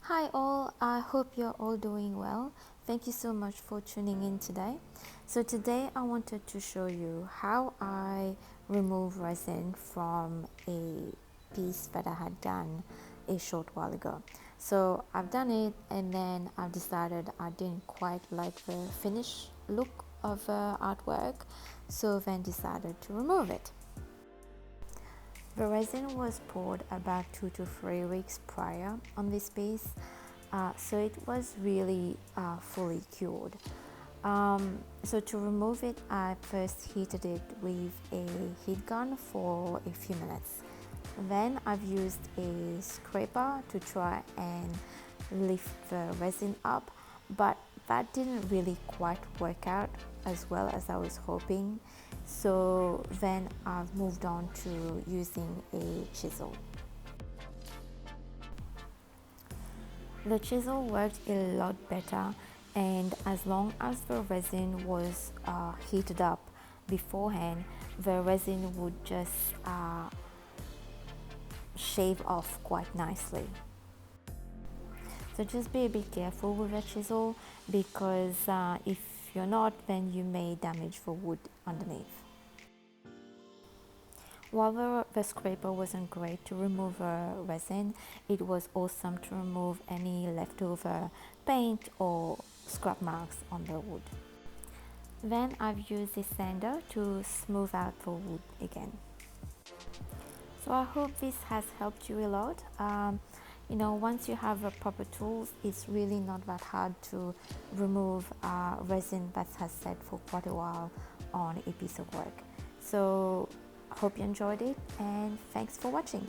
Hi all, I hope you're all doing well. Thank you so much for tuning in today. So today I wanted to show you how I remove resin from a piece that I had done a short while ago. So I've done it and then I've decided I didn't quite like the finished look of the artwork, so then decided to remove it. The resin was poured about 2 to 3 weeks prior on this piece, so it was really fully cured. So to remove it, I first heated it with a heat gun for a few minutes. Then I've used a scraper to try and lift the resin up, but that didn't really quite work out as well as I was hoping. So then I've moved on to using a chisel. The chisel worked a lot better, and as long as the resin was heated up beforehand, the resin would just shave off quite nicely. So just be a bit careful with a chisel because if you're not, then you may damage the wood underneath. While the scraper wasn't great to remove resin, it was awesome to remove any leftover paint or scrap marks on the wood. Then I've used a sander to smooth out the wood again. So I hope this has helped you a lot. Once you have proper tools, it's really not that hard to remove resin that has sat for quite a while on a piece of work. So hope you enjoyed it and thanks for watching.